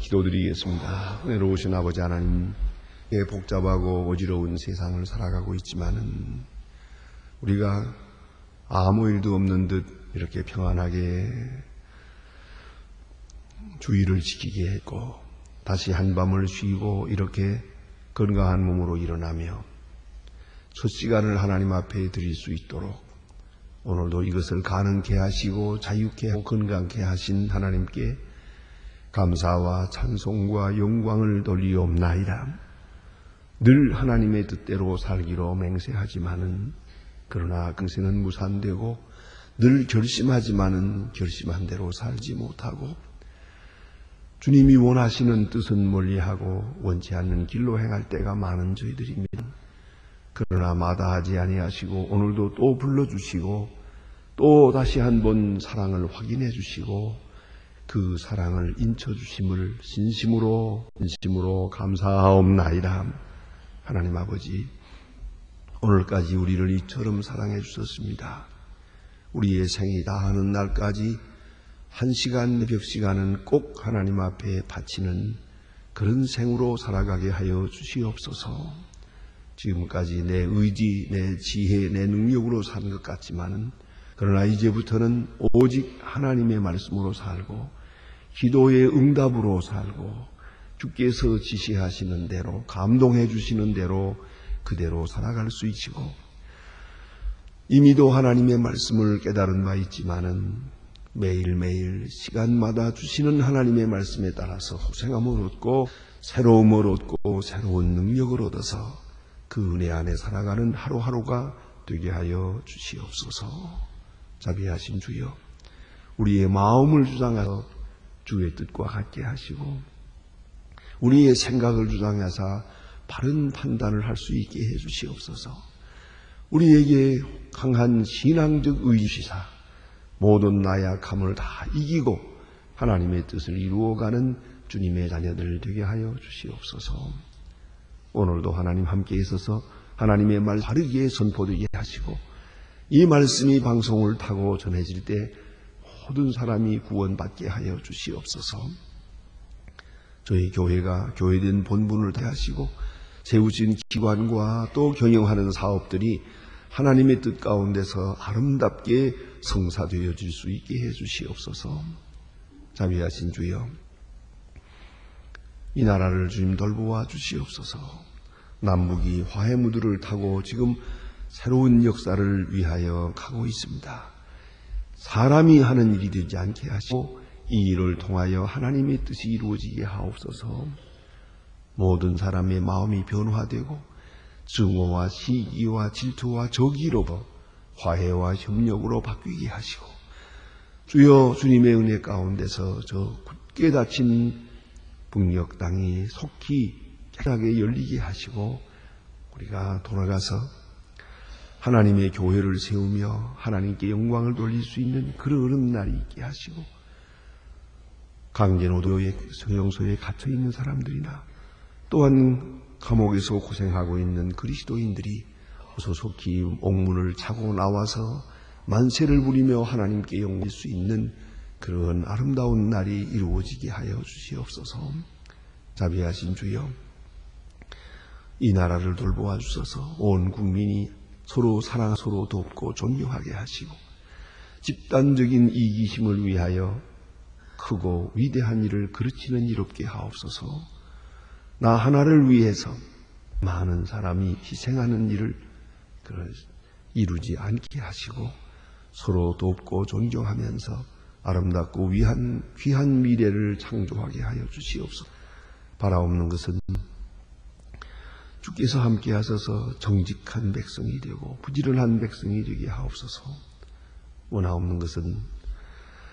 기도드리겠습니다. 은혜로우신 아버지 하나님, 복잡하고 어지러운 세상을 살아가고 있지만은 우리가 아무 일도 없는 듯 이렇게 평안하게 주의를 지키게 했고 다시 한밤을 쉬고 이렇게 건강한 몸으로 일어나며 첫 시간을 하나님 앞에 드릴 수 있도록 오늘도 이것을 가능케 하시고 자유케 하고 건강케 하신 하나님께 감사와 찬송과 영광을 돌리옵나이다. 늘 하나님의 뜻대로 살기로 맹세하지만은 그러나 그것은 무산되고 늘 결심하지만은 결심한 대로 살지 못하고 주님이 원하시는 뜻은 멀리하고 원치 않는 길로 행할 때가 많은 저희들입니다. 그러나 마다하지 아니하시고 오늘도 또 불러주시고 또 다시 한번 사랑을 확인해 주시고 그 사랑을 인쳐주심을 진심으로 감사하옵나이다. 하나님 아버지, 오늘까지 우리를 이처럼 사랑해 주셨습니다. 우리의 생이 다하는 날까지 한 시간 몇 시간은 꼭 하나님 앞에 바치는 그런 생으로 살아가게 하여 주시옵소서. 지금까지 내 의지, 내 지혜, 내 능력으로 산 것 같지만은 그러나 이제부터는 오직 하나님의 말씀으로 살고 기도의 응답으로 살고 주께서 지시하시는 대로 감동해 주시는 대로 그대로 살아갈 수 있고 이미도 하나님의 말씀을 깨달은 바 있지만은 매일매일 시간마다 주시는 하나님의 말씀에 따라서 호생함을 얻고 새로움을 얻고 새로운 능력을 얻어서 그 은혜 안에 살아가는 하루하루가 되게 하여 주시옵소서. 자비하신 주여, 우리의 마음을 주장하여 주의 뜻과 같게 하시고 우리의 생각을 주장하사 바른 판단을 할 수 있게 해 주시옵소서. 우리에게 강한 신앙적 의지시사 모든 나약함을 다 이기고 하나님의 뜻을 이루어가는 주님의 자녀들 되게 하여 주시옵소서. 오늘도 하나님 함께 있어서 하나님의 말 바르게 선포되게 하시고 이 말씀이 방송을 타고 전해질 때 모든 사람이 구원받게 하여 주시옵소서. 저희 교회가 교회된 본분을 다하시고 세우신 기관과 또 경영하는 사업들이 하나님의 뜻 가운데서 아름답게 성사되어질 수 있게 해 주시옵소서. 자비하신 주여, 이 나라를 주님 돌보아 주시옵소서. 남북이 화해 무드를 타고 지금 새로운 역사를 위하여 가고 있습니다. 사람이 하는 일이 되지 않게 하시고 이 일을 통하여 하나님의 뜻이 이루어지게 하옵소서. 모든 사람의 마음이 변화되고 증오와 시기와 질투와 적의로 화해와 협력으로 바뀌게 하시고 주여, 주님의 은혜 가운데서 저 굳게 닫힌 북녘 땅이 속히 쾌락하게 열리게 하시고 우리가 돌아가서 하나님의 교회를 세우며 하나님께 영광을 돌릴 수 있는 그런 날이 있게 하시고 강제노동의 성용소에 갇혀있는 사람들이나 또한 감옥에서 고생하고 있는 그리스도인들이 소속히 옥문을 차고 나와서 만세를 부리며 하나님께 영광할 수 있는 그런 아름다운 날이 이루어지게 하여 주시옵소서. 자비하신 주여, 이 나라를 돌보아 주셔서 온 국민이 서로 사랑, 서로 돕고 존경하게 하시고 집단적인 이기심을 위하여 크고 위대한 일을 그르치는 일 없게 하옵소서. 나 하나를 위해서 많은 사람이 희생하는 일을 이루지 않게 하시고 서로 돕고 존경하면서 아름답고 귀한 미래를 창조하게 하여 주시옵소서. 바라옵는 것은 주께서 함께 하셔서 정직한 백성이 되고 부지런한 백성이 되게 하옵소서. 원하옵는 것은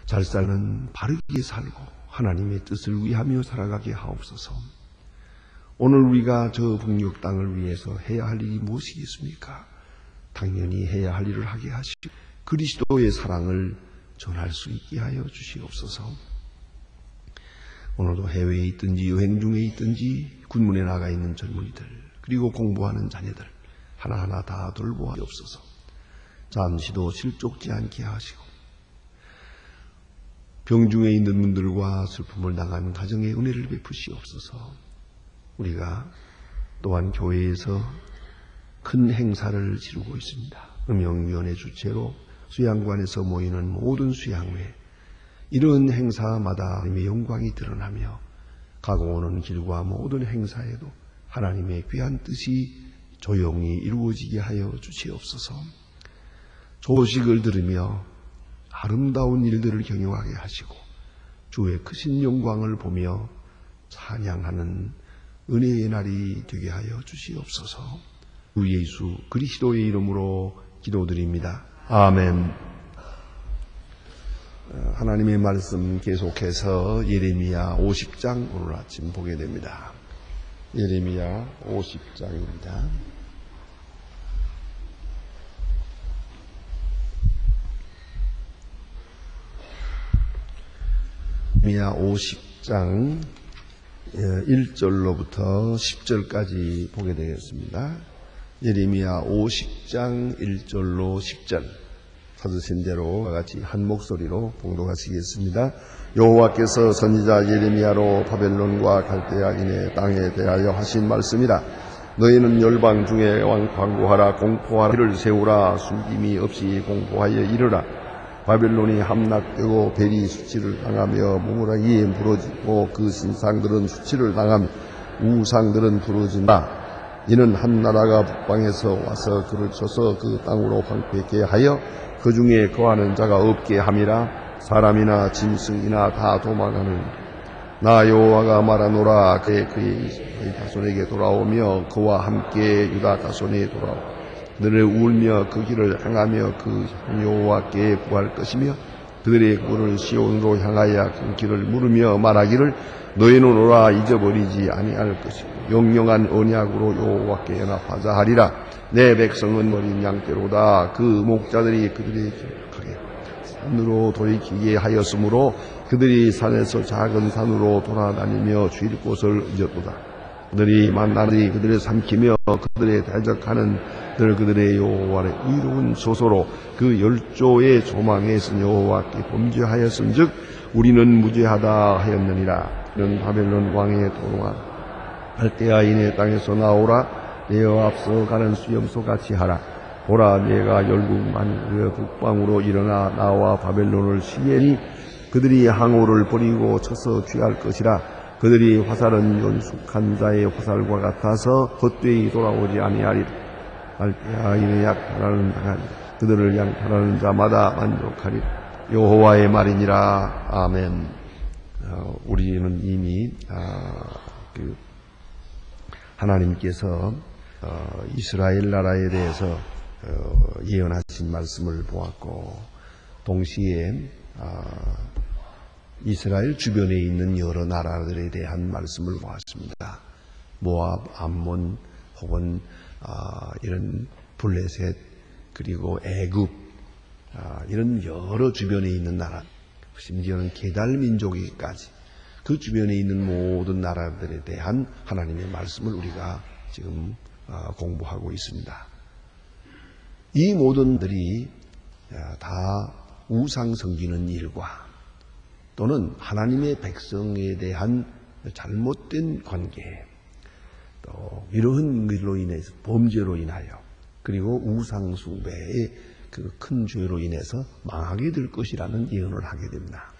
잘 사는 바르게 살고 하나님의 뜻을 위하며 살아가게 하옵소서. 오늘 우리가 저 북녘 땅을 위해서 해야 할 일이 무엇이겠습니까? 당연히 해야 할 일을 하게 하시고 그리스도의 사랑을 전할 수 있게 하여 주시옵소서. 오늘도 해외에 있든지 여행 중에 있든지 군문에 나가 있는 젊은이들 그리고 공부하는 자녀들 하나하나 다 돌보아 주옵소서. 잠시도 실족지 않게 하시고 병중에 있는 분들과 슬픔을 당하는 가정에 은혜를 베푸시옵소서. 우리가 또한 교회에서 큰 행사를 지르고 있습니다. 음영위원회 주최로 수양관에서 모이는 모든 수양회, 이런 행사마다 하나님의 영광이 드러나며 가고 오는 길과 모든 행사에도 하나님의 귀한 뜻이 조용히 이루어지게 하여 주시옵소서. 소식을 들으며 아름다운 일들을 경영하게 하시고 주의 크신 영광을 보며 찬양하는 은혜의 날이 되게 하여 주시옵소서. 주 예수 그리스도의 이름으로 기도드립니다. 아멘. 하나님의 말씀 계속해서 예레미야 50장 오늘 아침 보게 됩니다. 예레미야 50장입니다. 예레미야 50장 1절로부터 10절까지 보게 되겠습니다. 예레미야 50장 1절로 10절 찾으신 대로 같이 한 목소리로 봉독하시겠습니다. 여호와께서 선지자 예레미야로 바벨론과 갈대아인의 땅에 대하여 하신 말씀이라. 너희는 열방 중에 광고하라, 공포하라, 길을 세우라, 숨김이 없이 공포하여 이르라. 바벨론이 함락되고 벨이 수치를 당하며 모라기에 부러지고 그 신상들은 수치를 당하며 우상들은 부러진다. 이는 한 나라가 북방에서 와서 그를 쳐서 그 땅으로 황폐케 하여 그 중에 거하는 자가 없게 함이라. 사람이나 짐승이나 다 도망하는 나 여호와가 말하노라. 그의 자손에게 돌아오며 그와 함께 유다 자손에 돌아오. 그들을 울며 그 길을 향하며 그 여호와께 구할 것이며 그들의 꿀을 시온으로 향하여 그 길을 물으며 말하기를 너희는 오라 잊어버리지 아니할 것이고 영영한 언약으로 여호와께 연합하자 하리라. 내 백성은 어린 양떼로다. 그 목자들이 그들의 기억하게 산으로 돌이키게 하였으므로 그들이 산에서 작은 산으로 돌아다니며 쉴 곳을 잊었도다. 그들이 만나니 그들을 삼키며 그들의 대적하는 그들의 여호와의 의로운 소소로 그 열조의 조망에서 여호와께 범죄하였은즉 우리는 무죄하다 하였느니라. 이는 바벨론 왕의 도롱아 갈대아인의 땅에서 나오라. 내어 앞서 가는 수염소 같이 하라. 보라, 내가 열국 만국의 북방으로 일어나 나와 바벨론을 시해니 그들이 항우를 버리고 쳐서 취할 것이라. 그들이 화살은 연숙한 자의 화살과 같아서 헛되이 돌아오지 아니하리라. 갈대아인의 약탈하는 자가 그들을 양탈하는 자마다 만족하리라. 여호와의 말이니라. 아멘. 우리는 이미 하나님께서 이스라엘 나라에 대해서 예언하신 말씀을 보았고, 동시에 이스라엘 주변에 있는 여러 나라들에 대한 말씀을 보았습니다. 모압, 암몬, 혹은 이런 블레셋, 그리고 애굽, 이런 여러 주변에 있는 나라, 심지어는 게달 민족에까지 그 주변에 있는 모든 나라들에 대한 하나님의 말씀을 우리가 지금 공부하고 있습니다. 이 모든들이 다 우상 섬기는 일과 또는 하나님의 백성에 대한 잘못된 관계, 또 이러한 일로 인해서 범죄로 인하여 그리고 우상 숭배의 그 큰 죄로 인해서 망하게 될 것이라는 예언을 하게 됩니다.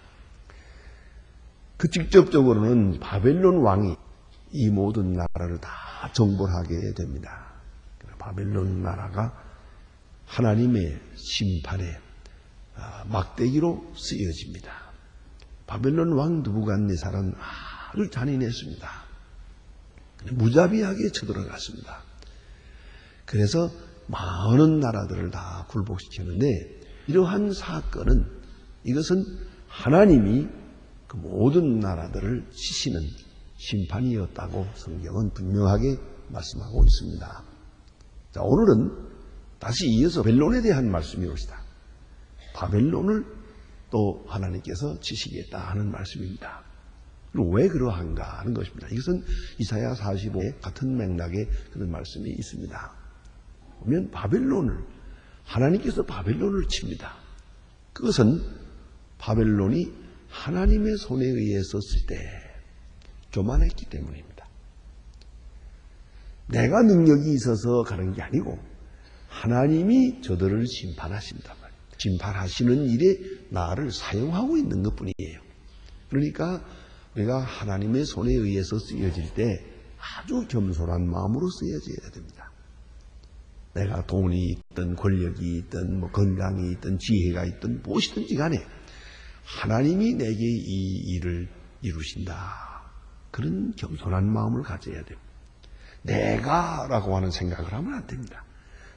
그 직접적으로는 바벨론 왕이 이 모든 나라를 다 정벌하게 됩니다. 바벨론 나라가 하나님의 심판의 막대기로 쓰여집니다. 바벨론 왕 느부갓네살은 아주 잔인했습니다. 무자비하게 쳐들어갔습니다. 그래서 많은 나라들을 다 굴복시켰는데, 이러한 사건은, 이것은 하나님이 그 모든 나라들을 치시는 심판이었다고 성경은 분명하게 말씀하고 있습니다. 자, 오늘은 다시 이어서 바벨론에 대한 말씀이 옵니다. 바벨론을 또 하나님께서 치시겠다 하는 말씀입니다. 왜 그러한가 하는 것입니다. 이것은 이사야 45의 같은 맥락의 그런 말씀이 있습니다. 보면 하나님께서 바벨론을 칩니다. 그것은 바벨론이 하나님의 손에 의해 썼을 때 교만했기 때문입니다. 내가 능력이 있어서 가는 게 아니고 하나님이 저들을 심판하신단 말이에요. 심판하시는 일에 나를 사용하고 있는 것뿐이에요. 그러니까 우리가 하나님의 손에 의해서 쓰여질 때 아주 겸손한 마음으로 쓰여져야 됩니다. 내가 돈이 있든 권력이 있든 건강이 있든 지혜가 있든 무엇이든지 간에 하나님이 내게 이 일을 이루신다. 그런 겸손한 마음을 가져야 돼요. 내가라고 하는 생각을 하면 안 됩니다.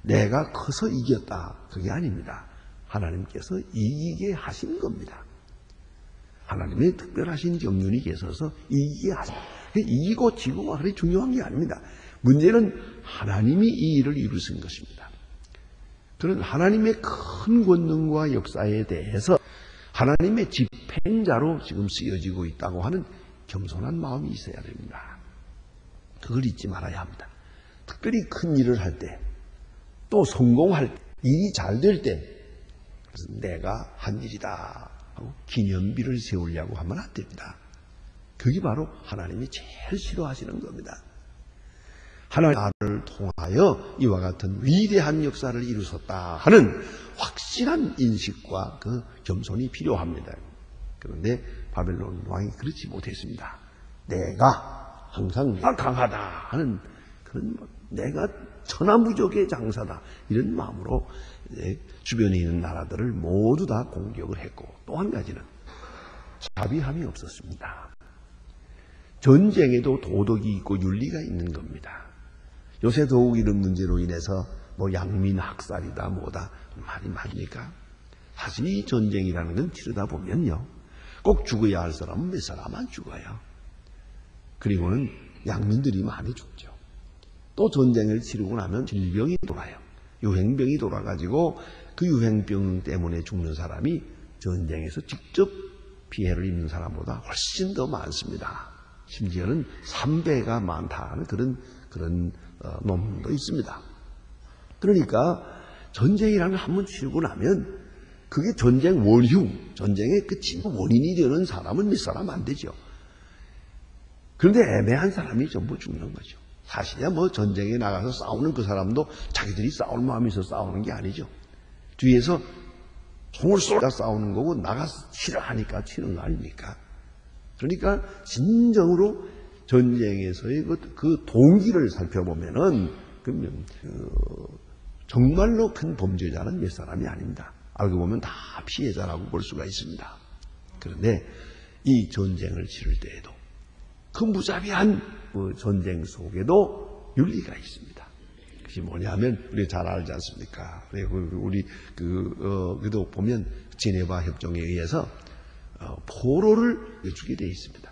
내가 커서 이겼다. 그게 아닙니다. 하나님께서 이기게 하신 겁니다. 하나님의 특별하신 경륜이 계셔서 이기게 하십니다. 이기고 지고가 그리 중요한 게 아닙니다. 문제는 하나님이 이 일을 이루신 것입니다. 그런 하나님의 큰 권능과 역사에 대해서 하나님의 집행자로 지금 쓰여지고 있다고 하는 겸손한 마음이 있어야 됩니다. 그걸 잊지 말아야 합니다. 특별히 큰 일을 할 때, 또 성공할 때, 일이 잘 될 때, 그래서 내가 한 일이다 하고 기념비를 세우려고 하면 안 됩니다. 그게 바로 하나님이 제일 싫어하시는 겁니다. 하나님 나를 통하여 이와 같은 위대한 역사를 이루셨다 하는 확실한 인식과 그 겸손이 필요합니다. 그런데 바벨론 왕이 그렇지 못했습니다. 내가 항상 강하다 하는 그런 내가 천하무적의 장사다 이런 마음으로 주변에 있는 나라들을 모두 다 공격을 했고, 또 한 가지는 자비함이 없었습니다. 전쟁에도 도덕이 있고 윤리가 있는 겁니다. 요새 더욱 이런 문제로 인해서 양민 학살이다 뭐다 말이 많으니까 사실 이 전쟁이라는 건 치르다 보면요 꼭 죽어야 할 사람은 몇 사람만 죽어요. 그리고는 양민들이 많이 죽죠. 또 전쟁을 치르고 나면 질병이 돌아요. 유행병이 돌아가지고 그 유행병 때문에 죽는 사람이 전쟁에서 직접 피해를 입는 사람보다 훨씬 더 많습니다. 심지어는 3배가 많다는 그런 논문도 있습니다. 그러니까 전쟁이라는 걸 한번 치르고 나면 그게 전쟁 원흉, 전쟁의 그 원인이 되는 사람은 몇 사람 안 되죠. 그런데 애매한 사람이 전부 죽는 거죠. 사실이야 전쟁에 나가서 싸우는 그 사람도 자기들이 싸울 마음이 있어서 싸우는 게 아니죠. 뒤에서 총을 쏘다 싸우는 거고 나가서 싫어하니까 치는 거 아닙니까? 그러니까 진정으로 전쟁에서의 그 동기를 살펴보면은 정말로 큰 범죄자는 몇 사람이 아닙니다. 알고 보면 다 피해자라고 볼 수가 있습니다. 그런데 이 전쟁을 치를 때에도 그 무자비한 전쟁 속에도 윤리가 있습니다. 그것이 뭐냐면 우리 잘 알지 않습니까? 우리 그래도 보면 제네바 협정에 의해서 포로를 주게 되어 있습니다.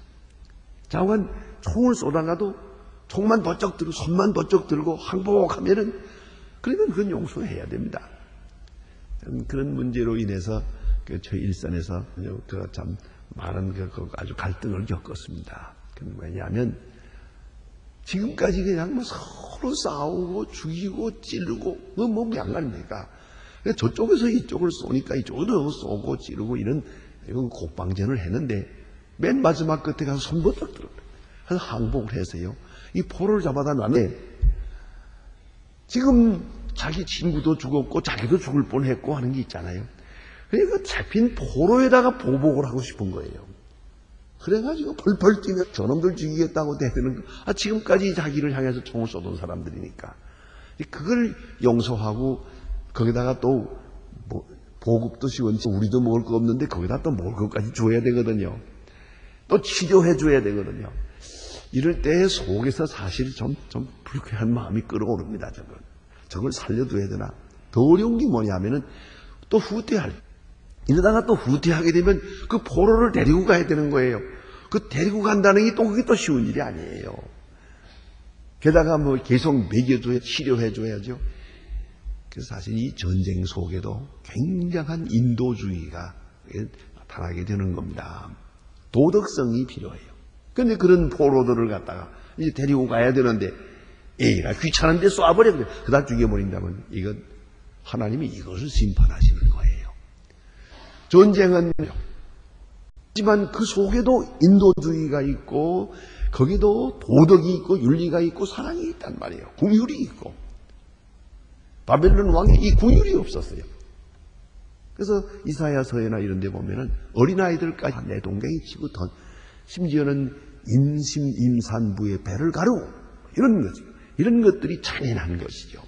자관 총을 쏘다가도 총만 번쩍 들고 손만 번쩍 들고 항복하면은 그러면 그건 용서해야 됩니다. 그런 문제로 인해서 저희 일선에서 참 많은 아주 갈등을 겪었습니다. 왜냐하면 지금까지 그냥 서로 싸우고 죽이고 찌르고 뭐 양간입니까? 저쪽에서 이쪽을 쏘니까 이쪽으로 쏘고 찌르고 이런 곡방전을 했는데 맨 마지막 끝에 가서 손버쩍 들어 그래서 항복을 해서요. 이 포로를 잡아다 놨는데 지금 자기 친구도 죽었고 자기도 죽을 뻔했고 하는 게 있잖아요. 그러니까 잡힌 포로에다가 보복을 하고 싶은 거예요. 그래가지고 펄펄 뛰면 저놈들 죽이겠다고 대드는 거. 지금까지 자기를 향해서 총을 쏘던 사람들이니까 그걸 용서하고 거기다가 또 보급도 시원치 우리도 먹을 거 없는데 거기다 또 먹을 것까지 줘야 되거든요. 또 치료해 줘야 되거든요. 이럴 때 속에서 사실 좀 불쾌한 마음이 끓어오릅니다. 저걸 살려둬야 되나. 더 어려운 게 뭐냐면은 또 후퇴할. 이러다가 또 후퇴하게 되면 그 포로를 데리고 가야 되는 거예요. 그 데리고 간다는 게 또 그게 또 쉬운 일이 아니에요. 게다가 계속 먹여줘야 치료해줘야죠. 그래서 사실 이 전쟁 속에도 굉장한 인도주의가 나타나게 되는 겁니다. 도덕성이 필요해요. 그런데 그런 포로들을 갖다가 이제 데리고 가야 되는데 에이라 귀찮은데 쏴버려. 그다 죽여버린다면 이건 하나님이 이것을 심판하시는 거예요. 전쟁은 하지만 그 속에도 인도주의가 있고 거기도 도덕이 있고 윤리가 있고 사랑이 있단 말이에요. 궁율이 있고. 바벨론 왕에 이 궁율이 없었어요. 그래서 이사야서에나 이런 데 보면은 어린아이들까지 내 동생이 치고 심지어는 임산부의 배를 가르고 이런 거죠. 이런 것들이 잔인한 것이죠.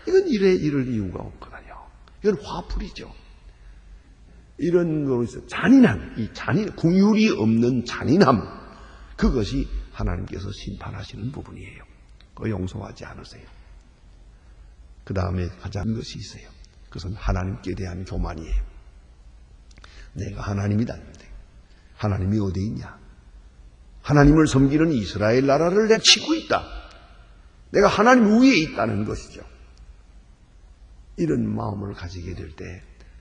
이건 이럴 이유가 없거든요. 이건 화풀이죠. 이런 거로서 궁율이 없는 잔인함, 그것이 하나님께서 심판하시는 부분이에요. 그거 용서하지 않으세요. 그 다음에 가장 것이 있어요. 그것은 하나님께 대한 교만이에요. 내가 하나님이다. 하나님이 어디 있냐? 하나님을 섬기는 이스라엘 나라를 내가 치고 있다. 내가 하나님 위에 있다는 것이죠. 이런 마음을 가지게 될 때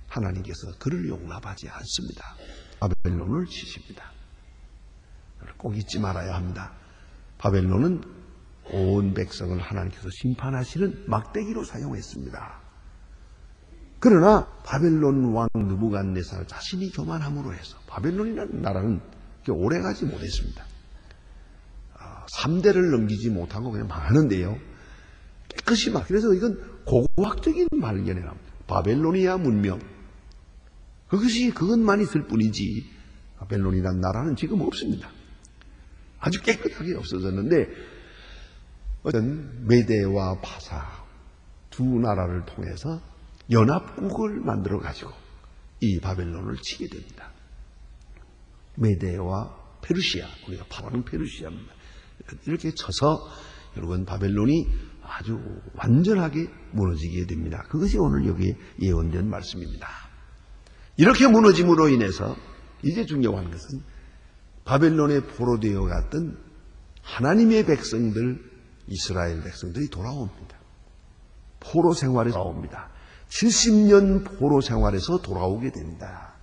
하나님께서 그를 용납하지 않습니다. 바벨론을 치십니다. 꼭 잊지 말아야 합니다. 바벨론은 온 백성을 하나님께서 심판하시는 막대기로 사용했습니다. 그러나 바벨론 왕 느부갓네살 자신이 교만함으로 해서 바벨론이라는 나라는 오래가지 못했습니다. 3대를 넘기지 못하고 그냥 망하는데요. 깨끗이 막. 그래서 이건 고고학적인 발견이랍니다. 바벨로니아 문명. 그것만 있을 뿐이지 바벨론이라는 나라는 지금 없습니다. 아주 깨끗하게 없어졌는데 어떤 메대와 바사 두 나라를 통해서 연합국을 만들어 가지고 이 바벨론을 치게 됩니다. 메대와 페르시아, 우리가 바로는 페르시아입니다. 이렇게 쳐서 여러분 바벨론이 아주 완전하게 무너지게 됩니다. 그것이 오늘 여기에 예언된 말씀입니다. 이렇게 무너짐으로 인해서 이제 중요한 것은 바벨론에 포로되어 갔던 하나님의 백성들, 이스라엘 백성들이 돌아옵니다. 포로 생활에 돌아옵니다. 70년 포로 생활에서 돌아오게 됩니다.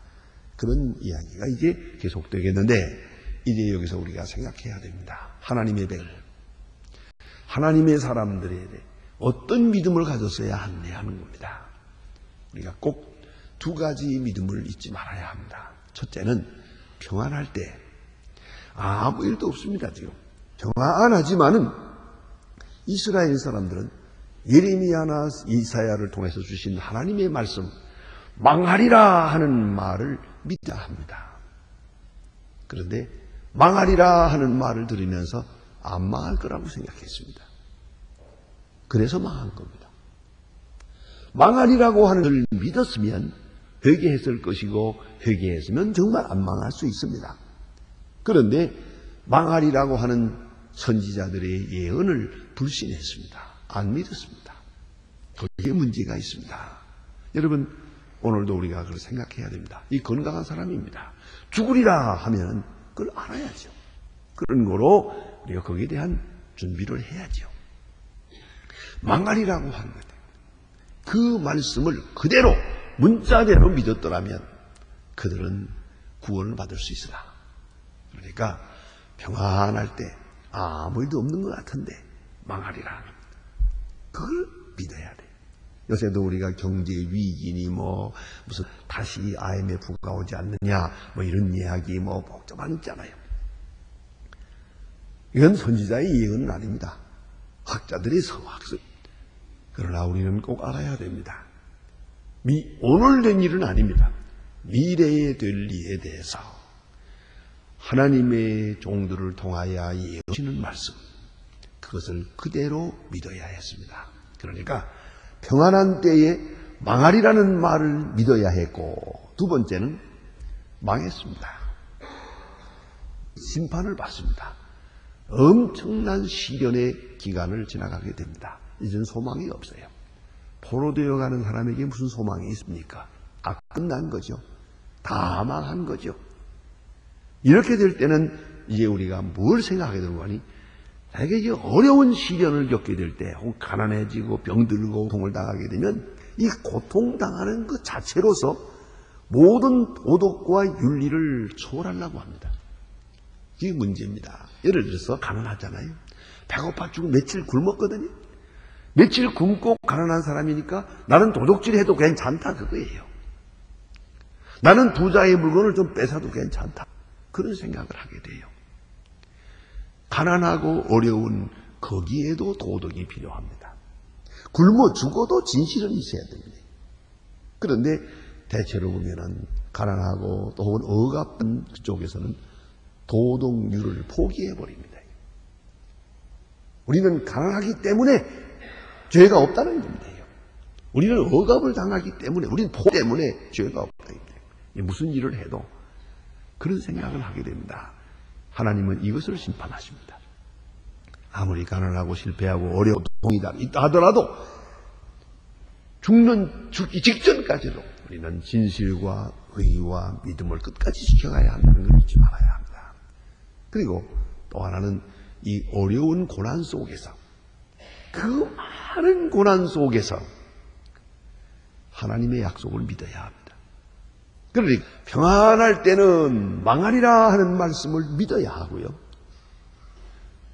그런 이야기가 이제 계속되겠는데 이제 여기서 우리가 생각해야 됩니다. 하나님의 백성, 하나님의 사람들에 대해 어떤 믿음을 가졌어야 하느냐 하는 겁니다. 우리가 꼭 두 가지 믿음을 잊지 말아야 합니다. 첫째는 평안할 때 아무 일도 없습니다. 지금 평안하지만은 이스라엘 사람들은 예레미야나 이사야를 통해서 주신 하나님의 말씀 망하리라 하는 말을 믿어야 합니다. 그런데 망하리라 하는 말을 들으면서 안 망할 거라고 생각했습니다. 그래서 망한 겁니다. 망하리라고 하는 것을 믿었으면 회개했을 것이고 회개했으면 정말 안 망할 수 있습니다. 그런데 망하리라고 하는 선지자들의 예언을 불신했습니다. 안 믿었습니다. 거기에 문제가 있습니다. 여러분 오늘도 우리가 그걸 생각해야 됩니다. 이 건강한 사람입니다. 죽으리라 하면 그걸 알아야죠. 그런 거로 우리가 거기에 대한 준비를 해야죠. 망하리라고 하는 것, 그 말씀을 그대로 문자대로 믿었더라면 그들은 구원을 받을 수 있으라. 그러니까 평안할 때 아무 일도 없는 것 같은데 망하리라. 그걸 믿어야 돼. 요새도 우리가 경제 위기니 무슨 다시 IMF가 오지 않느냐 이런 이야기 복잡한 있잖아요. 이건 선지자의 예언은 아닙니다. 학자들의 서학설. 그러나 우리는 꼭 알아야 됩니다. 오늘 된 일은 아닙니다. 미래에 될 일에 대해서 하나님의 종들을 통하여 예언하시는 말씀, 그것을 그대로 믿어야 했습니다. 그러니까 평안한 때에 망하리라는 말을 믿어야 했고, 두 번째는 망했습니다. 심판을 받습니다. 엄청난 시련의 기간을 지나가게 됩니다. 이제는 소망이 없어요. 포로되어 가는 사람에게 무슨 소망이 있습니까? 끝난 거죠. 다 망한 거죠. 이렇게 될 때는 이제 우리가 뭘 생각하게 되는 거니? 되게 어려운 시련을 겪게 될 때, 혹은 가난해지고 병들고 고통을 당하게 되면 이 고통당하는 것 자체로서 모든 도덕과 윤리를 초월하려고 합니다. 이게 문제입니다. 예를 들어서 가난하잖아요. 배고파 죽고 며칠 굶었거든요. 며칠 굶고 가난한 사람이니까 나는 도둑질해도 괜찮다 그거예요. 나는 부자의 물건을 좀 뺏어도 괜찮다. 그런 생각을 하게 돼요. 가난하고 어려운 거기에도 도덕이 필요합니다. 굶어 죽어도 진실은 있어야 됩니다. 그런데 대체로 보면은 가난하고 또 혹은 억압된 그쪽에서는 도덕률을 포기해버립니다. 우리는 가난하기 때문에 죄가 없다는 겁니다. 우리는 억압을 당하기 때문에, 우리는 포 때문에 죄가 없다. 무슨 일을 해도 그런 생각을 하게 됩니다. 하나님은 이것을 심판하십니다. 아무리 가난하고 실패하고 어려운 동이다 있다 하더라도 죽기 직전까지도 우리는 진실과 의와 믿음을 끝까지 지켜가야 한다는 걸 잊지 말아야 합니다. 그리고 또 하나는 이 어려운 고난 속에서, 그 많은 고난 속에서 하나님의 약속을 믿어야 합니다. 그러니 평안할 때는 망하리라 하는 말씀을 믿어야 하고요.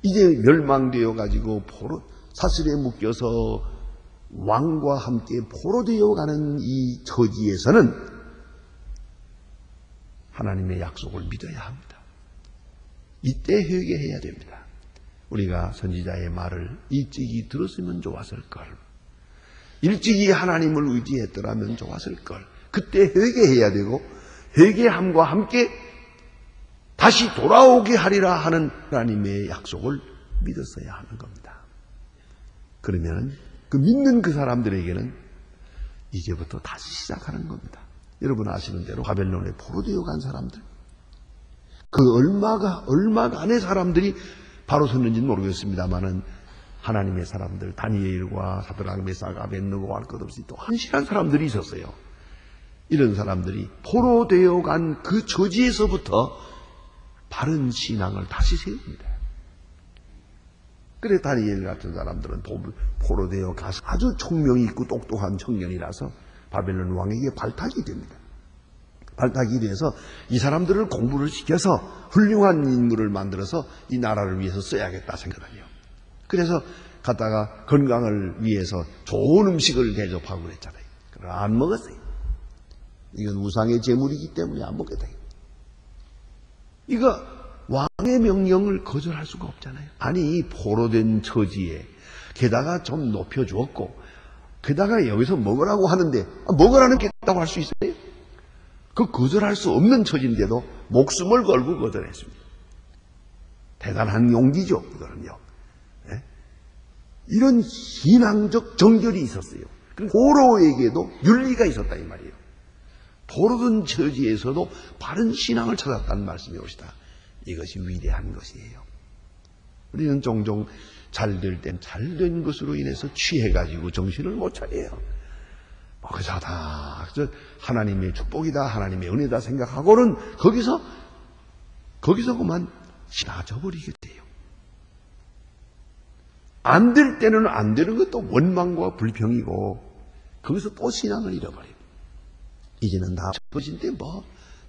이제 멸망되어 가지고 사슬에 묶여서 왕과 함께 포로되어 가는 이 처지에서는 하나님의 약속을 믿어야 합니다. 이때 회개해야 됩니다. 우리가 선지자의 말을 일찍이 들었으면 좋았을 걸. 일찍이 하나님을 의지했더라면 좋았을 걸. 그때 회개해야 되고, 회개함과 함께 다시 돌아오게 하리라 하는 하나님의 약속을 믿었어야 하는 겁니다. 그러면 그 믿는 그 사람들에게는 이제부터 다시 시작하는 겁니다. 여러분 아시는 대로 바벨론에 포로되어 간 사람들, 그 얼마간의 사람들이 바로 섰는지는 모르겠습니다만은 하나님의 사람들, 다니엘과 사드락, 메삭, 아벳느고 할 것 없이 또 한실한 사람들이 있었어요. 이런 사람들이 포로되어 간 그 처지에서부터 바른 신앙을 다시 세웁니다. 그래 다니엘 같은 사람들은 포로되어 가서 아주 총명이 있고 똑똑한 청년이라서 바벨론 왕에게 발탁이 됩니다. 발탁이 돼서 이 사람들을 공부를 시켜서 훌륭한 인물을 만들어서 이 나라를 위해서 써야겠다 생각해요. 그래서 갔다가 건강을 위해서 좋은 음식을 대접하고 그랬잖아요. 그러나 안 먹었어요. 이건 우상의 제물이기 때문에 안 먹게 돼요. 이거 왕의 명령을 거절할 수가 없잖아요. 아니 포로된 처지에 게다가 좀 높여주었고 게다가 여기서 먹으라고 하는데 먹으라는 게 있다고 할 수 있어요? 그 거절할 수 없는 처지인데도 목숨을 걸고 거절했습니다. 대단한 용기죠. 이거는요. 네? 이런 신앙적 정결이 있었어요. 포로에게도 윤리가 있었다 이 말이에요. 포로된 처지에서도 바른 신앙을 찾았다는 말씀이 오시다. 이것이 위대한 것이에요. 우리는 종종 잘될 땐 잘된 것으로 인해서 취해가지고 정신을 못 차려요. 그저 다 하나님의 축복이다, 하나님의 은혜다 생각하고는 거기서 그만 지나쳐버리게 돼요. 안 될 때는 안 되는 것도 원망과 불평이고 거기서 또 신앙을 잃어버려요. 이제는 다 처진데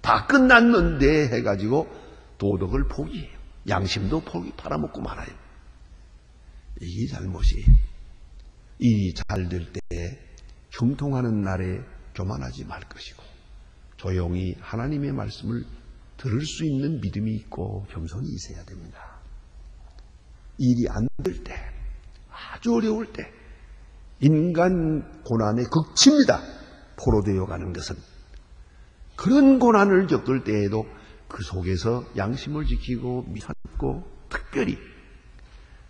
다 끝났는데 해가지고 도덕을 포기해요. 양심도 팔아먹고 말아요. 이게 잘못이에요. 일이 잘 될 때 흉통하는 날에 교만하지 말 것이고 조용히 하나님의 말씀을 들을 수 있는 믿음이 있고 겸손이 있어야 됩니다. 일이 안 될 때, 아주 어려울 때 인간 고난의 극치입니다. 포로되어 가는 것은. 그런 고난을 겪을 때에도 그 속에서 양심을 지키고 믿고 특별히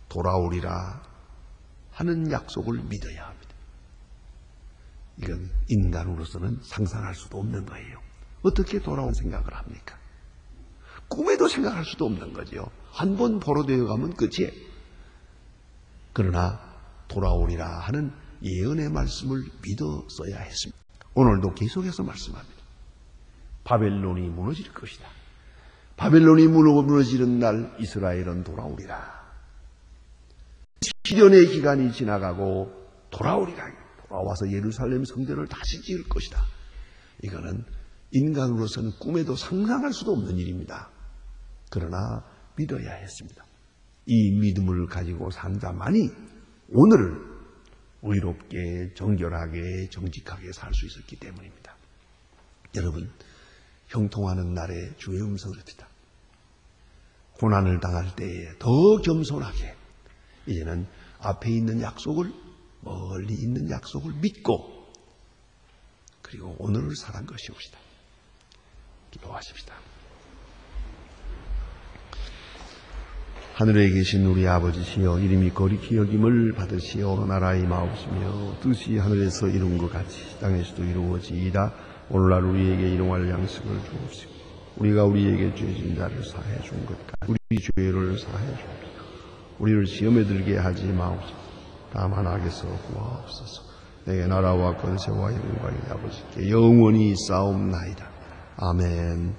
돌아오리라 하는 약속을 믿어야 합니다. 이건 인간으로서는 상상할 수도 없는 거예요. 어떻게 돌아온 생각을 합니까? 꿈에도 생각할 수도 없는 거죠. 한 번 포로되어 가면 끝이에요. 그러나 돌아오리라 하는 예언의 말씀을 믿었어야 했습니다. 오늘도 계속해서 말씀합니다. 바벨론이 무너질 것이다. 바벨론이 무너지는 날 이스라엘은 돌아오리라. 7년의 기간이 지나가고 돌아오리라. 돌아와서 예루살렘 성전을 다시 지을 것이다. 이거는 인간으로서는 꿈에도 상상할 수도 없는 일입니다. 그러나 믿어야 했습니다. 이 믿음을 가지고 산 자만이 오늘을 의롭게 정결하게 정직하게 살 수 있었기 때문입니다. 여러분 형통하는 날에 주의 음성을 듣다. 고난을 당할 때에 더 겸손하게 이제는 앞에 있는 약속을, 멀리 있는 약속을 믿고 그리고 오늘을 살한 것이옵시다. 기도하십시다. 하늘에 계신 우리 아버지시여, 이름이 거룩히 여김을 받으시어 나라의 마옵시며 뜻이 하늘에서 이룬 것 같이 땅에서도 이루어지이다. 오늘날 우리에게 일용할 양식을 주옵시고 우리가 우리에게 죄진 자를 사해 준 것 같이 우리 죄를 사해 주옵시고 우리를 시험에 들게 하지 마옵소서. 다만 악에서 구하옵소서. 내게 나라와 권세와 영광이 아버지께 영원히 싸움나이다. 아멘.